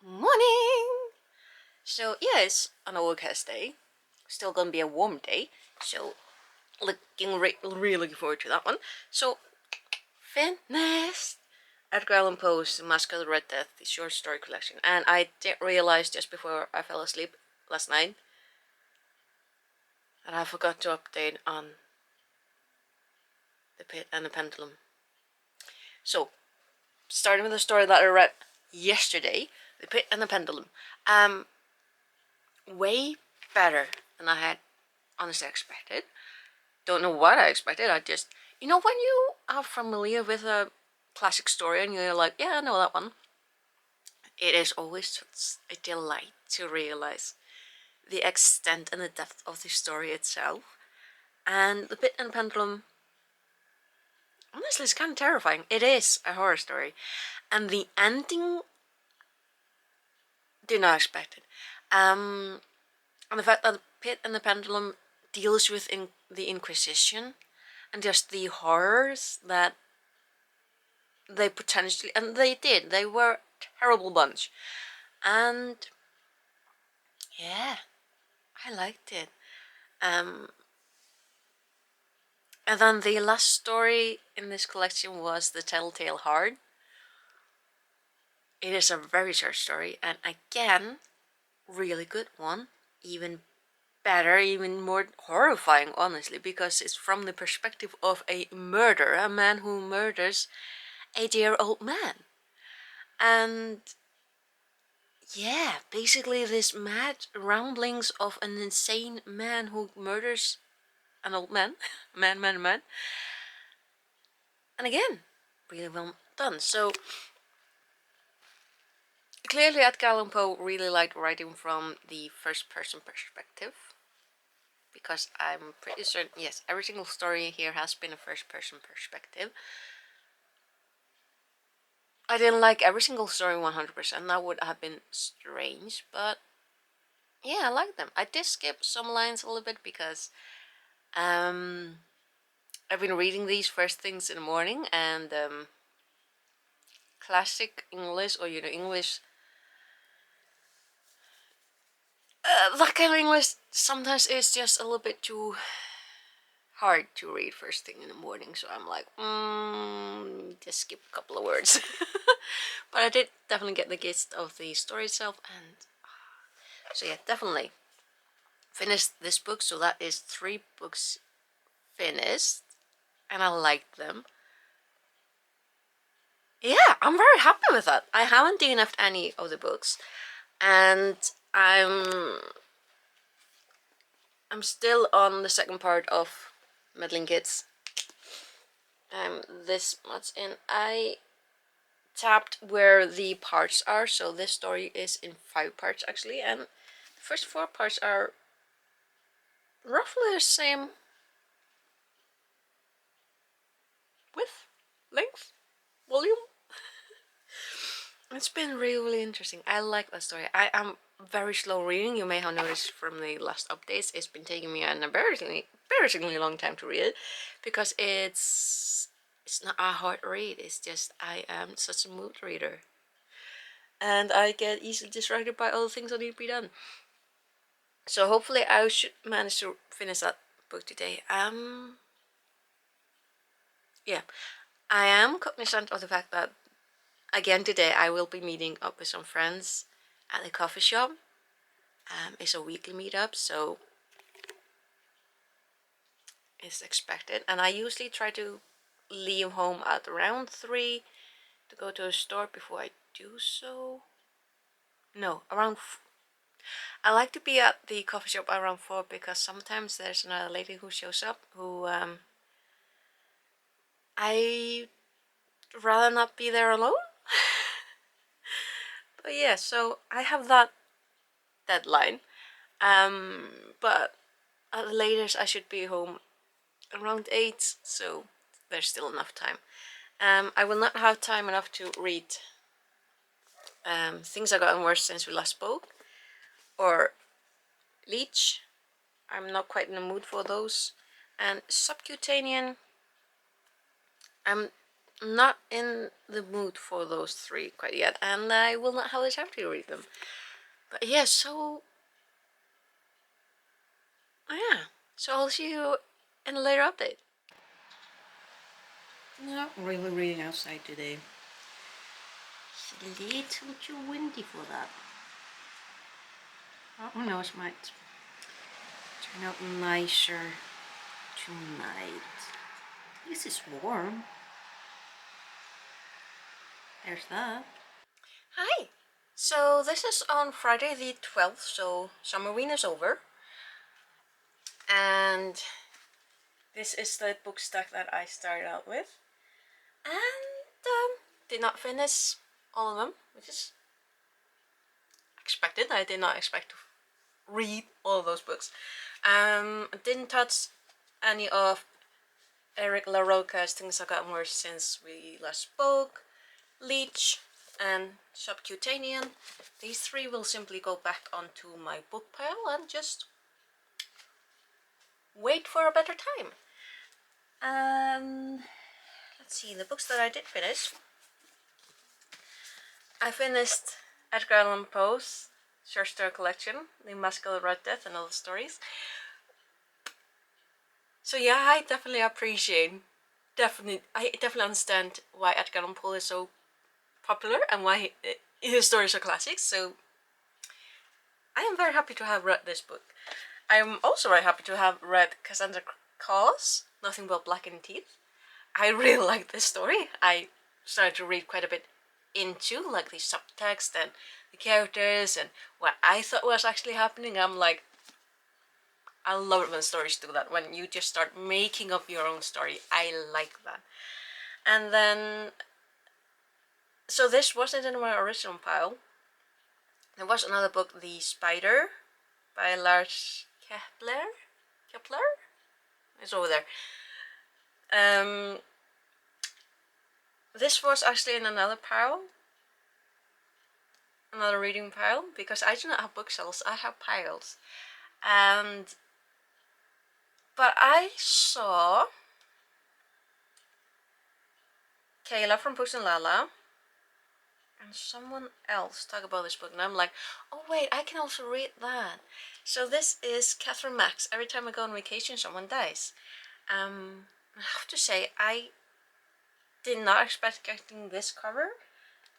Morning! So yeah, it's an overcast day. Still gonna be a warm day. So really looking forward to that one. So finished Edgar Allan Poe's Mask of the Red Death, the short story collection, and I didn't realize just before I fell asleep last night that I forgot to update on the Pit and the Pendulum. So starting with the story that I read yesterday, the Pit and the Pendulum. Way better than I had honestly expected. Don't know what I expected. I just, when you are familiar with a classic story and you're like, yeah, I know that one, it is always a delight to realize the extent and the depth of the story itself. And The Pit and the Pendulum, honestly, it's kind of terrifying. It is a horror story. And the ending, did not expect it. And the fact that The Pit and the Pendulum deals with the Inquisition and just the horrors that they potentially, and they did, they were a terrible bunch. And yeah, I liked it. And then the last story in this collection was The Telltale Heart. It is a very short story, and again, really good one. Even better, even more horrifying, honestly, because it's from the perspective of a murderer, a man who murders a dear old man. And yeah, basically this mad ramblings of an insane man who murders an old man. man. And again, really well done. So clearly Edgar Allan Poe really liked writing from the first person perspective, because I'm pretty certain, yes, every single story here has been a first person perspective. I didn't like every single story 100%, that would have been strange, but yeah, I like them. I did skip some lines a little bit because I've been reading these first things in the morning, and classic English, or English, that kind of English sometimes is just a little bit too hard to read first thing in the morning, so I'm like, just skip a couple of words. But I did definitely get the gist of the story itself, and so yeah, definitely finished this book. So that is 3 books finished, and I liked them. Yeah, I'm very happy with that. I haven't DNF'd any of the books, and I'm still on the second part of Meddling Kids. This much in. I tapped where the parts are, so this story is in 5 parts actually, and the first 4 parts are roughly the same width, length, volume. It's been really interesting. I like that story. I am very slow reading. You may have noticed from the last updates, it's been taking me an embarrassingly long time to read it, because it's not a hard read. It's just I am such a mood reader, and I get easily distracted by other things that need to be done. So hopefully I should manage to finish that book today. Yeah, I am cognizant of the fact that again today I will be meeting up with some friends at the coffee shop. It's a weekly meetup, so it's expected. And I usually try to leave home at around 3 to go to a store before I do so. No, around. I like to be at the coffee shop around 4, because sometimes there's another lady who shows up who I rather not be there alone. But yeah, so I have that deadline. But at the latest I should be home around 8, so there's still enough time. I will not have time enough to read Things Have Gotten Worse Since We Last Spoke, or Leech. I'm not quite in the mood for those. And Subcutanean, I'm not in the mood for those three quite yet, and I will not have the time to read them. But yeah, so yeah, so I'll see you in a later update. Not really reading outside today. It's a little too windy for that. Oh, who knows, might turn out nicer tonight. This is warm. There's that. Hi! So this is on Friday the 12th, so Summerween is over. And this is the book stack that I started out with. And did not finish all of them, which is expected. I did not expect to read all of those books. I didn't touch any of Eric LaRocca's Things Have Gotten Worse Since We Last Spoke, Leech, and Subcutanean. These three will simply go back onto my book pile and just wait for a better time. Let's see, the books that I did finish. I finished Edgar Allan Poe's short story collection, The Masculine Red Death and Other Stories. So yeah, I definitely appreciate, I definitely understand why Edgar Allan Poe is so popular and why his stories are classics. So I am very happy to have read this book. I am also very happy to have read Cassandra Claus, Nothing But Blackened Teeth. I really like this story. I started to read quite a bit into like the subtext and the characters and what I thought was actually happening. I'm like, I love it when stories do that, when you just start making up your own story. I like that. And then, so this wasn't in my original pile. There was another book, The Spider, by Lars Kepler? It's over there. This was actually in another pile, another reading pile, because I do not have bookshelves, I have piles. But I saw Kayla from Puss and Lala and someone else talk about this book, and I'm like, oh wait, I can also read that. So this is Catherine Max. Every time I go on vacation, someone dies. I have to say, I did not expect getting this cover.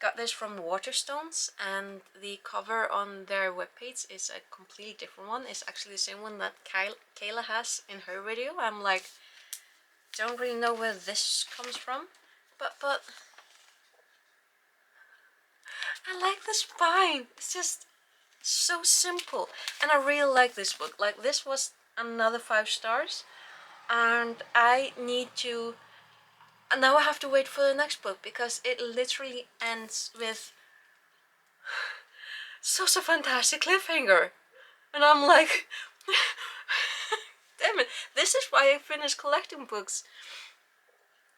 Got this from Waterstones, and the cover on their webpage is a completely different one. It's actually the same one that Kayla has in her video. I'm like, don't really know where this comes from, but I like the spine. It's just so simple, and I really like this book. Like, this was another 5 stars, and I need to. And now I have to wait for the next book because it literally ends with such a fantastic cliffhanger, and I'm like, damn it! This is why I finished collecting books.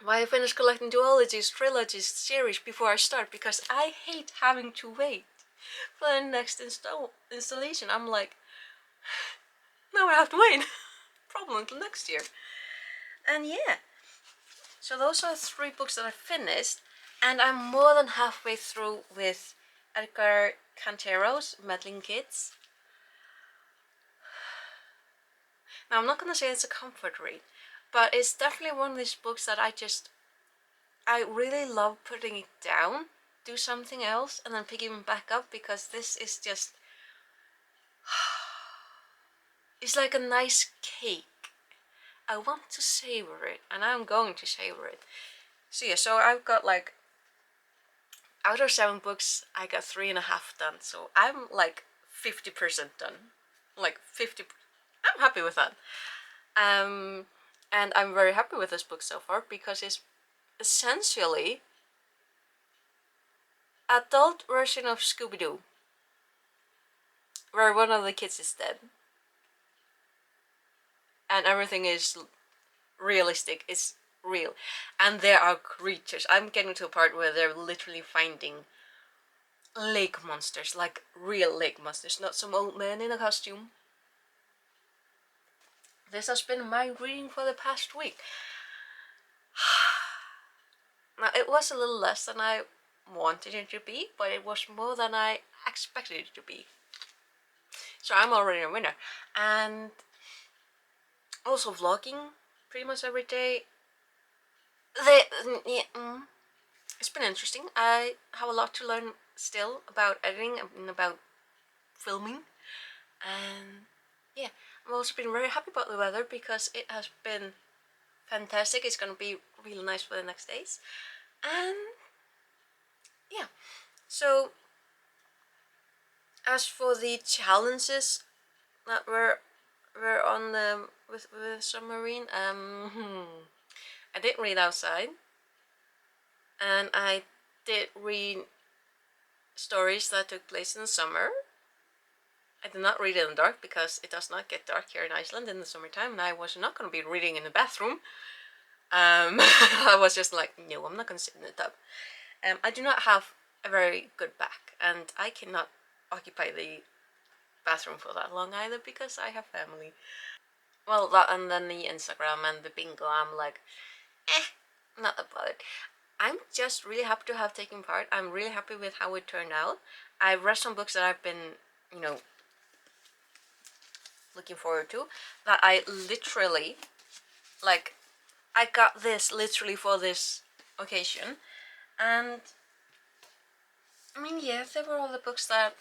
Why I finished collecting duologies, trilogies, series before I start, because I hate having to wait for the next installation. I'm like, now I have to wait. Problem until next year. And yeah, so those are 3 books that I finished, and I'm more than halfway through with Edgar Cantero's Meddling Kids. Now, I'm not gonna say it's a comfort read, but it's definitely one of these books that I really love putting it down, do something else, and then picking it back up, because this is just, it's like a nice cake. I want to savor it, and I'm going to savor it. So yeah, so I've got like, out of 7 books, I got 3.5 done, so I'm like 50% done. Like 50, I'm happy with that. And I'm very happy with this book so far, because it's essentially adult version of Scooby-Doo, where one of the kids is dead. And everything is realistic, it's real. And there are creatures. I'm getting to a part where they're literally finding lake monsters, like real lake monsters, not some old man in a costume. This has been my reading for the past week. Now, it was a little less than I wanted it to be, but it was more than I expected it to be. So I'm already a winner. And also vlogging pretty much every day. It's been interesting. I have a lot to learn still about editing and about filming. And yeah, I've also been very happy about the weather because it has been fantastic. It's gonna be really nice for the next days. And yeah, so as for the challenges that were on the with Summerween, I did read outside, and I did read stories that took place in the summer. I did not read it in the dark because it does not get dark here in Iceland in the summertime, and I was not going to be reading in the bathroom. I was just like, no, I'm not going to sit in the tub. I do not have a very good back, and I cannot occupy the bathroom for that long either because I have family. Well, that and then the Instagram and the bingo, I'm like, not that bothered. I'm just really happy to have taken part. I'm really happy with how it turned out. I've read some books that I've been, looking forward to, that I literally, like, I got this literally for this occasion. And I mean, yeah, there were all the books that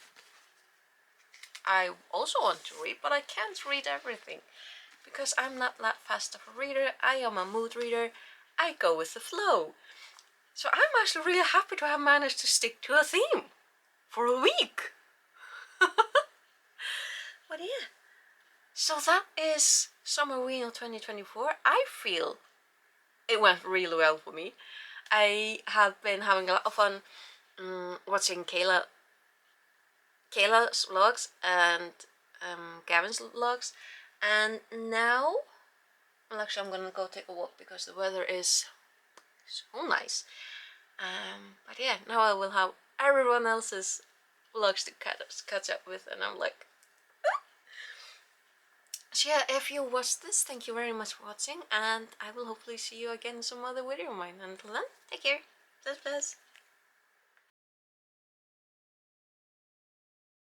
I also want to read, but I can't read everything because I'm not that fast of a reader. I am a mood reader. I go with the flow. So I'm actually really happy to have managed to stick to a theme for a week. But yeah, so that is Summerween of 2024. I feel it went really well for me. I have been having a lot of fun watching Kayla's vlogs and Gavin's vlogs, and now, well, actually I'm gonna go take a walk because the weather is so nice. But yeah, now I will have everyone else's vlogs to catch up with, and I'm like, so yeah, if you watched this, thank you very much for watching, and I will hopefully see you again in some other video of mine. Until then, take care. Bless, bless.